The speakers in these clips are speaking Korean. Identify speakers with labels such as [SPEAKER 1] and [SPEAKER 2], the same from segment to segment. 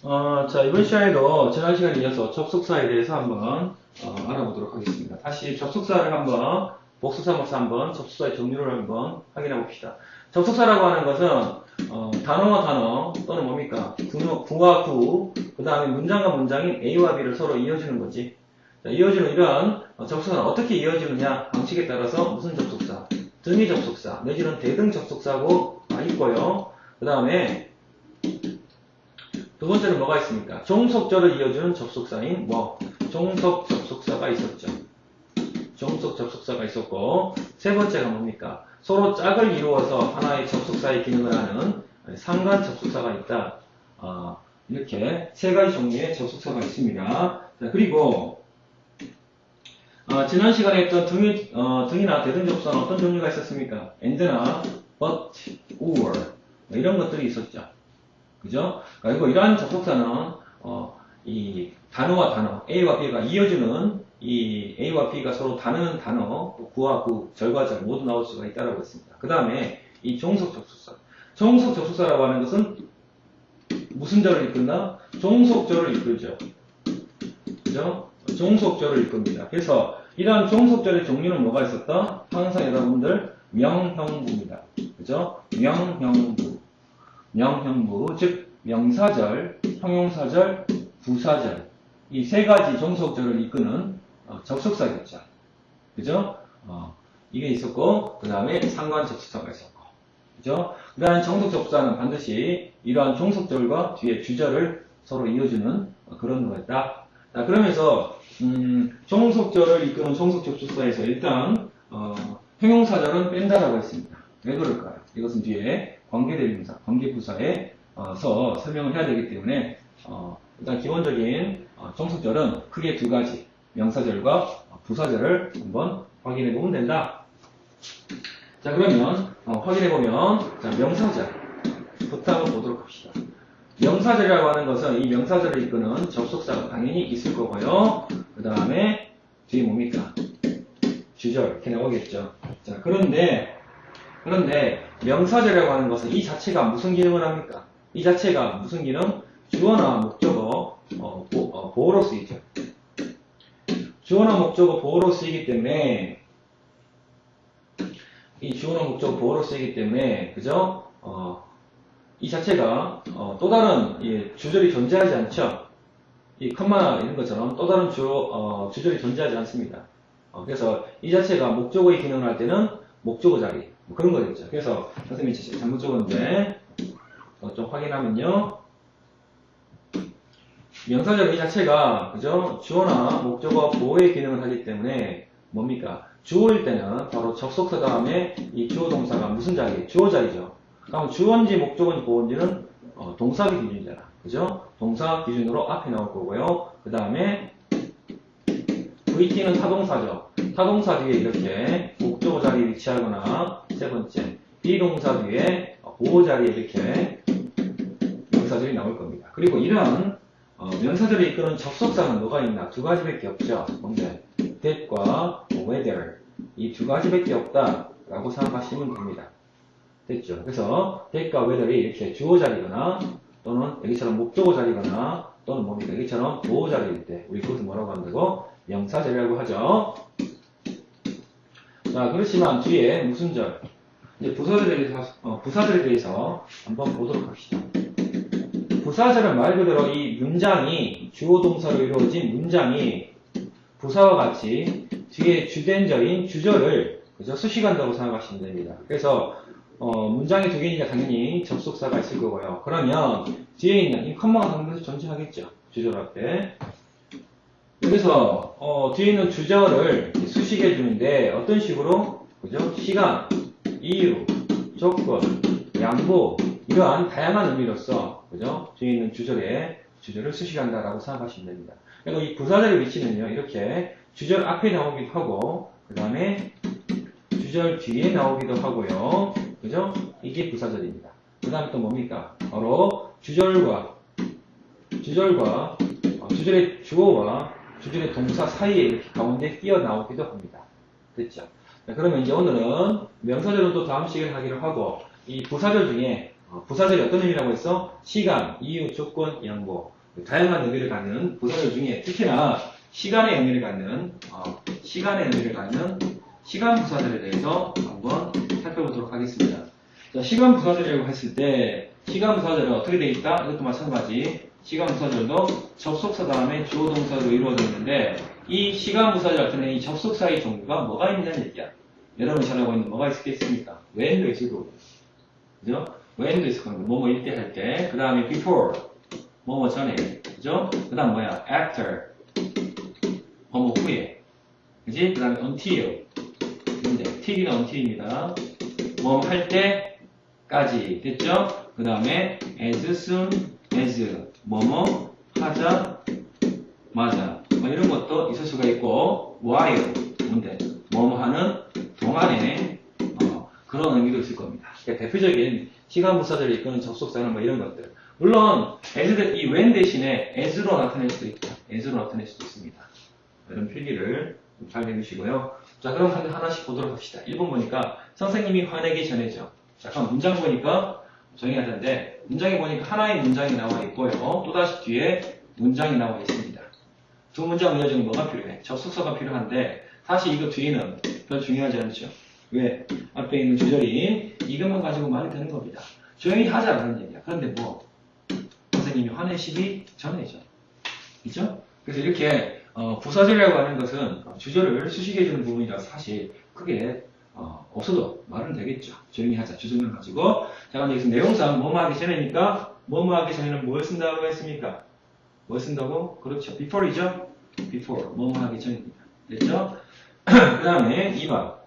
[SPEAKER 1] 자, 이번 시간에도 지난 시간에 이어서 접속사에 대해서 한번 알아보도록 하겠습니다. 다시 접속사를 한번, 복수사목사 한번, 접속사의 종류를 한번 확인해 봅시다. 접속사라고 하는 것은, 단어와 단어, 또는 뭡니까? 구와 구, 그 다음에 문장과 문장인 A와 B를 서로 이어주는 거지. 자, 이어주는 이런 접속사는 어떻게 이어지느냐? 방식에 따라서 무슨 접속사? 등위 접속사, 내지는 대등 접속사고 있고요. 그 다음에, 두 번째는 뭐가 있습니까? 종속절을 이어주는 접속사인 종속 접속사가 있었죠. 종속 접속사가 있었고, 세 번째가 뭡니까? 서로 짝을 이루어서 하나의 접속사의 기능을 하는 상관 접속사가 있다. 이렇게 세 가지 종류의 접속사가 있습니다. 자, 그리고 지난 시간에 했던 등이나 대등 접속사는 어떤 종류가 있었습니까? and나 but, or 이런 것들이 있었죠. 그죠? 그리고 이러한 접속사는 이 단어와 단어 A와 B가 이어주는 이 A와 B가 서로 다른 단어 구와 구, 절과 절 모두 나올 수가 있다고 했습니다. 그 다음에 이 종속 접속사. 종속 접속사라고 하는 것은 무슨 절을 이끈다? 종속절을 이끌죠. 그죠? 종속절을 이끕니다. 그래서 이러한 종속절의 종류는 뭐가 있었다? 항상 여러분들 명형부입니다. 그죠? 명형부. 명형부, 즉 명사절, 형용사절, 부사절 이 세 가지 종속절을 이끄는 접속사겠죠. 그죠? 이게 있었고 그 다음에 상관 접속사가 있었고 그죠? 그러한 종속 접속사는 반드시 이러한 종속절과 뒤에 주절을 서로 이어주는 그런 거였다. 자, 그러면서 종속절을 이끄는 종속 접속사에서 일단 형용사절은 뺀다라고 했습니다. 왜 그럴까요? 이것은 뒤에 관계대명사, 관계부사에서 설명을 해야 되기 때문에 일단 기본적인 종속절은 크게 두 가지 명사절과 부사절을 한번 확인해 보면 된다. 자, 그러면 확인해 보면 자, 명사절부터 한번 보도록 합시다. 명사절이라고 하는 것은 이 명사절을 이끄는 접속사가 당연히 있을 거고요. 그 다음에 뒤에 뭡니까? 주절 이렇게 나오겠죠. 자, 그런데 명사절이라고 하는 것은 이 자체가 무슨 기능을 합니까? 이 자체가 무슨 기능? 주어나 목적어 보호로 쓰이죠. 주어나 목적어 보호로 쓰이기 때문에 이 주어나 목적어 보호로 쓰이기 때문에 그죠? 이 자체가 또 다른 주절이 존재하지 않죠. 이 컴마 이런 것처럼 또 다른 주절이 존재하지 않습니다. 그래서 이 자체가 목적어의 기능을 할 때는 목적어 자리 뭐 그런 거겠죠. 그래서 선생님이 잘못 적었는데 좀 확인하면요. 명사절 이 자체가 그죠? 주어나 목적어 보호의 기능을 하기 때문에 뭡니까? 주어일 때는 바로 접속사 다음에 이 주어 동사가 무슨 자리? 주어 자리죠. 그럼 주어인지 목적어인지 보어인지는 동사 기준이잖아. 그죠? 동사 기준으로 앞에 나올 거고요. 그 다음에 VT는 타동사죠. 타동사 뒤에 이렇게 목적어 자리에 위치하거나 세 번째 비동사 뒤에 보호 자리에 이렇게 명사절이 나올 겁니다. 그리고 이런 명사절을 이끄는 접속사는 뭐가 있나? 두 가지밖에 없죠. 뭔데? that과 whether 이 두 가지밖에 없다라고 생각하시면 됩니다. 됐죠? 그래서 that과 whether이 이렇게 주어 자리거나 또는 여기처럼 목적어 자리거나 또는 뭡니까? 여기처럼 보호 자리일 때 우리 그것을 뭐라고 한다고? 명사절이라고 하죠. 자, 그렇지만 뒤에 무슨 절? 이제 부사절에 대해서 한번 보도록 합시다. 부사절은 말 그대로 이 문장이 주어 동사로 이루어진 문장이 부사와 같이 뒤에 주된절인 주절을 그죠? 수식한다고 생각하시면 됩니다. 그래서 문장이 두 개니까 당연히 접속사가 있을 거고요. 그러면 뒤에 있는 이 컴마가 당연히 존재하겠죠. 주절 앞에. 그래서 뒤에 있는 주절을 수식해 주는데 어떤 식으로 그죠? 시간, 이유, 조건, 양보 이러한 다양한 의미로서 그죠? 뒤에 있는 주절을 수식한다라고 생각하시면 됩니다. 그리고 이 부사절의 위치는요 이렇게 주절 앞에 나오기도 하고 그 다음에 주절 뒤에 나오기도 하고요. 그죠? 이게 부사절입니다. 그 다음에 또 뭡니까? 바로 주절의 주어와 주절의 동사 사이에 이렇게 가운데 끼어 나오기도 합니다. 됐죠? 자, 그러면 이제 오늘은 명사절은 또 다음 시간에 하기로 하고 이 부사절 중에 부사절이 어떤 의미라고 했어? 시간, 이유, 조건, 양보. 다양한 의미를 갖는 부사절 중에 특히나 시간의 의미를 갖는 시간 부사절에 대해서 한번 살펴보도록 하겠습니다. 자, 시간 부사절이라고 했을 때 시간 부사절은 어떻게 되어 있다? 이것도 마찬가지. 시간 부사절도 접속사 다음에 주어 동사로 이루어져 있는데 이 시간 부사절 같은 이 접속사의 종류가 뭐가 있느냐는 얘기야. 여러분이 잘 알고 있는 뭐가 있겠습니까? when도 있을 거고, 그죠? when도 있을 겁니다. 뭐뭐 일때 할 때. 그 다음에 before, 뭐뭐 전에, 그죠? 그 다음 뭐야? after, 뭐뭐 후에, 그지? 그 다음에 until, 근데 till이나 until입니다. 뭐뭐 할 때까지, 됐죠? 그 다음에 as soon as, 뭐뭐 하자, 맞아. 뭐 이런 것도 있을 수가 있고, while, 뭔데? 뭐뭐 하는 동안에 그런 의미도 있을 겁니다. 그러니까 대표적인 시간 부사절이 이끄는 접속사는 뭐 이런 것들. 물론 이 when 대신에 as로 나타낼 수도 있고 as로 나타낼 수도 있습니다. 이런 필기를 잘 해주시고요. 자, 그럼 하나씩 보도록 합시다. 1번 보니까 선생님이 화내기 전에죠. 잠깐 문장 보니까 조용히 하던데 문장에 보니까 하나의 문장이 나와 있고요. 또다시 뒤에 문장이 나와 있습니다. 두 문장 이어지는 뭐가 필요해? 접속사가 필요한데 사실 이거 뒤에는 별 중요하지 않죠. 왜? 앞에 있는 주절인 이것만 가지고 말이 되는 겁니다. 조용히 하자라는 얘기야. 그런데 뭐 선생님이 화내시기 전에죠. 그죠? 그래서 이렇게 부사절이라고 하는 것은 주절을 수식해주는 부분이라서 사실 크게 없어도 말은 되겠죠. 조용히 하자. 주절만 가지고. 자, 그럼 여기서 내용상 뭐뭐 하기 전에니까 뭐뭐 하기 전에는 뭘 쓴다고 했습니까? 뭘 쓴다고? 그렇죠. before이죠. before. 뭐뭐 하기 전입니다. 됐죠? 그 다음에 2번.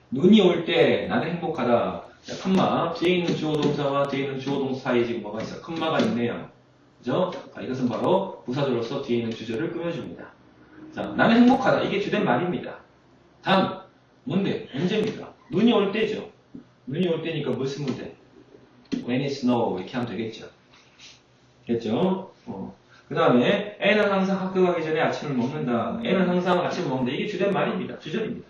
[SPEAKER 1] 눈이 올 때 나는 행복하다. 자, 컴마. 뒤에 있는 주어 동사와 뒤에 있는 주어 동사 사이에 지금 뭐가 있어? 컴마가 있네요. 그죠? 자, 이것은 바로 부사절로서 뒤에 있는 주절을 꾸며줍니다. 자, 나는 행복하다. 이게 주된 말입니다. 단, 뭔데? 언제입니까? 눈이 올 때죠. 눈이 올 때니까 뭘 쓰면 돼? When it snow. 이렇게 하면 되겠죠. 됐죠? 그 다음에 애는 항상 학교 가기 전에 아침을 먹는다. 애는 항상 아침을 먹는다. 이게 주된 말입니다. 주절입니다.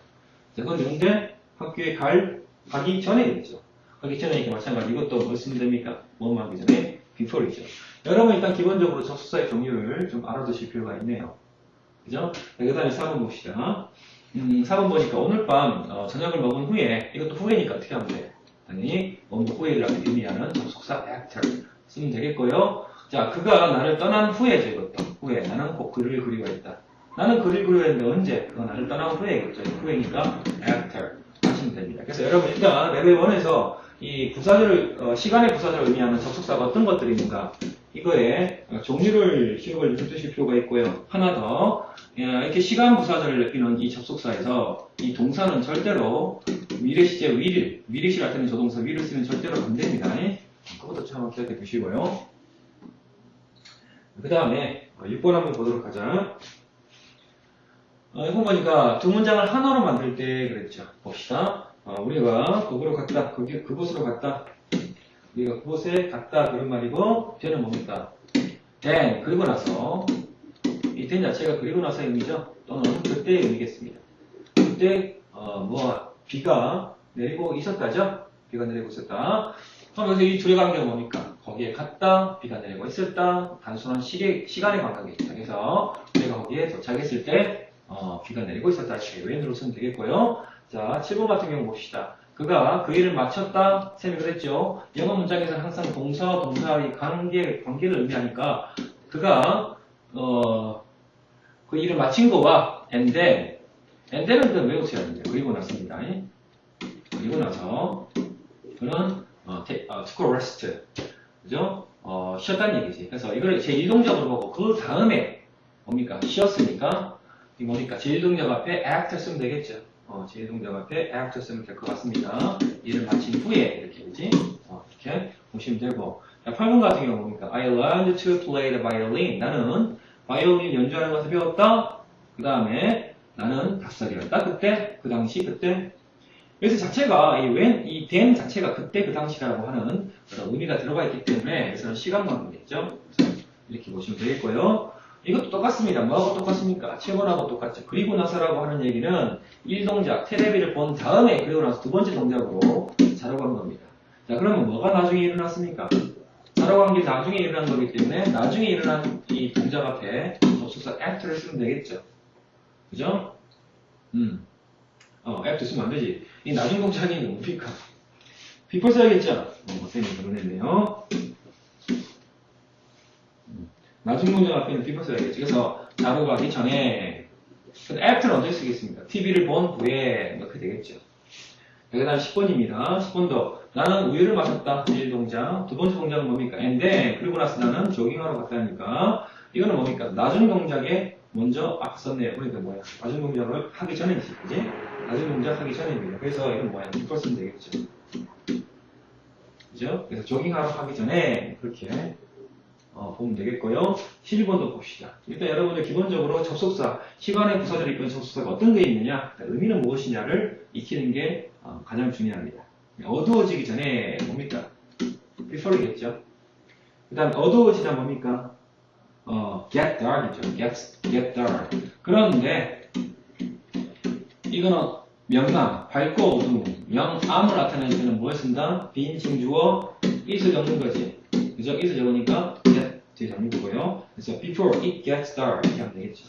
[SPEAKER 1] 자, 그런데 학교에 가기 전에겠죠. 가기 전에 이렇게 마찬가지. 이것도 뭘 쓰면 됩니까? 뭐뭐 하기 전에 before이죠. 여러분 일단 기본적으로 접속사의 종류를 좀 알아두실 필요가 있네요. 그죠? 그 다음에 4번 봅시다. 4번 보니까 오늘 밤 저녁을 먹은 후에 이것도 후에니까 어떻게 하면 돼? 당연히 먹는 후에를 의미하는 접속사 after 쓰면 되겠고요. 자, 그가 나를 떠난 후에죠. 이것도 후에. 나는 꼭 그를 그리워했다. 나는 그를 그리워했는데 언제? 그가 나를 떠난 후에겠죠. 후에니까 after 하시면 됩니다. 그래서 여러분 일단 레벨 1에서 이 부사절을 시간의 부사절을 의미하는 접속사가 어떤 것들이 있는가 이거에 종류를 기억을 해두실 필요가 있고요. 하나 더 이렇게 시간 부사절을 느끼는 이 접속사에서 이 동사는 절대로 미래 시제 미래시 같은 조동사 위를 쓰면 절대로 안 됩니다. 그것도 참 기억해 두시고요. 그 다음에 6번 한번 보도록 하자. 이거 보니까 두 문장을 하나로 만들 때 그랬죠. 봅시다. 우리가 그곳으로 갔다. 그곳으로 갔다. 우리가 그곳에 갔다. 그런 말이고, 뒤는 뭡니까? then, 그리고 나서. 이 then 자체가 그리고 나서 의미죠. 또는 그때의 의미겠습니다. 그때, 비가 내리고 있었다죠? 비가 내리고 있었다. 그럼 여기서 이 둘의 관계가 뭡니까? 거기에 갔다, 비가 내리고 있었다. 단순한 시간의 관계겠죠. 그래서 우리가 거기에 도착했을 때, 비가 내리고 있었다. 이렇게 when으로 쓰면 되겠고요. 자, 7번 같은 경우 봅시다. 그가 그 일을 마쳤다. 쌤이 그랬죠. 영어 문장에서는 항상 동사와 동사의 관계를 의미하니까 그가 그 일을 마친 거와 and then은 그 외우셔야 됩니다. 그리고 나서입니다. 그리고 나서 그는 took a rest. 그죠? 쉬었다는 얘기지. 그래서 이걸 제1동작으로 보고 그 다음에 뭡니까? 쉬었으니까 이 뭐니까 제1동작 앞에 after 쓰면 되겠죠. 제1동작 앞에 after 쓰면 될 것 같습니다. 일을 마친 후에 이렇게 되지. 이렇게 보시면 되고. 자, 8번 같은 경우 뭡니까? I learned to play the violin. 나는 바이올린 연주하는 것을 배웠다. 그 다음에 나는 닭살이었다. 그때, 그 당시, 그때. 그래서 자체가 이 then 자체가 그때, 그 당시라고 하는 그런 의미가 들어가 있기 때문에 여기서는 시간 관계겠죠. 이렇게 보시면 되겠고요. 이것도 똑같습니다. 뭐하고 똑같습니까? 7번하고 똑같죠. 그리고 나서라고 하는 얘기는 1동작, 테레비를 본 다음에 그리고 나서 두 번째 동작으로 자르고 한 겁니다. 자, 그러면 뭐가 나중에 일어났습니까? 자로 관계 나중에 일어난 거기 때문에 나중에 일어난 이 동작 앞에 접속사 after를 쓰면 되겠죠. 그죠? after 쓰면 안 되지. 이 나중 동작이 뭡니까? before 써야겠죠? 선생님이 그러네요. 나중 동작 앞에는 before 써야겠죠. 그래서 자로 가기 전에 after는 언제 쓰겠습니까? TV를 본 후에 이렇게 되겠죠. 그 다음 10번입니다. 10번도 나는 우유를 마셨다. 1동작. 두 번째 동작은 뭡니까? and then 그리고 나서 나는 조깅하러 갔다니까. 이거는 뭡니까? 나중 동작에 먼저 앞 썼네요. 그러니까 뭐야? 나중 동작을 하기 전이지. 그지? 나중 동작 하기 전입니다. 그래서 이건 뭐야? before 쓰면 되겠죠. 그죠? 그래서 조깅하러 가기 전에 그렇게 보면 되겠고요. 12번도 봅시다. 일단 여러분들 기본적으로 접속사, 시간의 부사절이 있던 접속사가 어떤 게 있느냐, 의미는 무엇이냐를 익히는 게 가장 중요합니다. 어두워지기 전에 뭡니까? before이겠죠. 그 다음 어두워지다 뭡니까? get dark이죠. get dark. 그런데 이거는 명사, 밝고 어두움, 암을 나타낼 때는 뭘 쓴다? 비인칭 주어 it을 적는 거지. 그죠? it을 적으니까 get 뒤에 적는 거고요. 그래서 before it gets dark 이렇게 하면 되겠죠.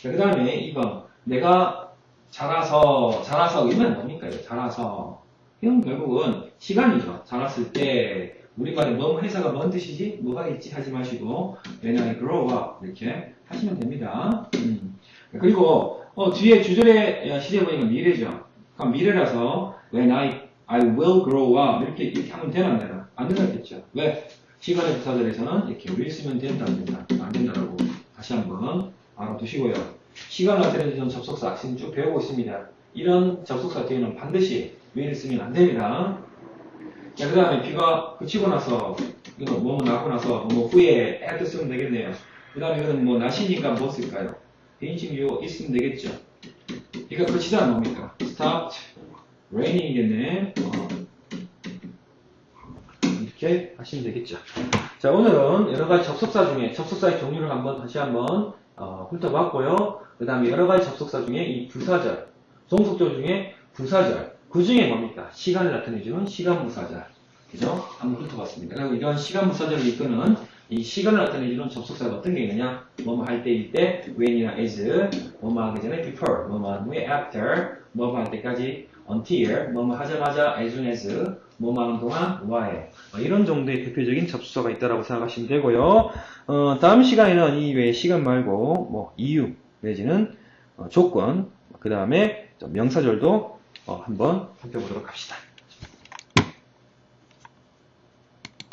[SPEAKER 1] 그 다음에 2번 내가 자라서 이면 뭡니까? 이거 자라서 이건 결국은 시간이죠. 자랐을 때 우리말에 뭐 회사가 뭔 뜻이지? 뭐가 있지? 하지 마시고 when I grow up 이렇게 하시면 됩니다. 그리고 뒤에 주절의 시제 보니까 미래죠. 그럼 미래라서 when I will grow up 이렇게 하면 되나 안 되나? 안 되겠죠. 왜? 시간의 부사절에서는 이렇게 will 쓰면 된다 안 된다? 안 된다라고 다시 한번 알아두시고요. 시간을 나타내는 접속사 지금 쭉 배우고 있습니다. 이런 접속사 뒤에는 반드시 will 쓰면 안 됩니다. 자, 그 다음에 비가 그치고 나서 이거 뭐뭐 나고 나서 뭐 후에 had 쓰면 되겠네요. 그 다음에 이거는 뭐 날씨니까 뭐 쓸까요? 비인칭 주어 있으면 되겠죠. 이거 그치다 뭡니까? stopped raining이겠네. 이렇게 하시면 되겠죠. 자, 오늘은 여러가지 접속사 중에 접속사의 종류를 다시 한번 훑어봤고요. 그 다음에 여러가지 접속사 중에 이 부사절, 종속절 중에 부사절, 그 중에 뭡니까? 시간을 나타내주는 시간 부사절. 그죠? 한번 훑어봤습니다. 그리고 이런 시간 부사절을 이끄는 이 시간을 나타내주는 접속사가 어떤 게 있느냐? 뭐뭐 할 때일 때 when이나 as, 뭐뭐 하기 전에 before, 뭐뭐 한 후에 after, 뭐뭐 할 때까지 until, 뭐뭐 하자마자 as soon as, 뭐뭐 하는 동안 while. 이런 정도의 대표적인 접속사가 있다고 생각하시면 되고요. 다음 시간에는 이 외에 시간 말고 뭐 이유 내지는 조건, 그 다음에 명사절도 한번 살펴보도록 합시다.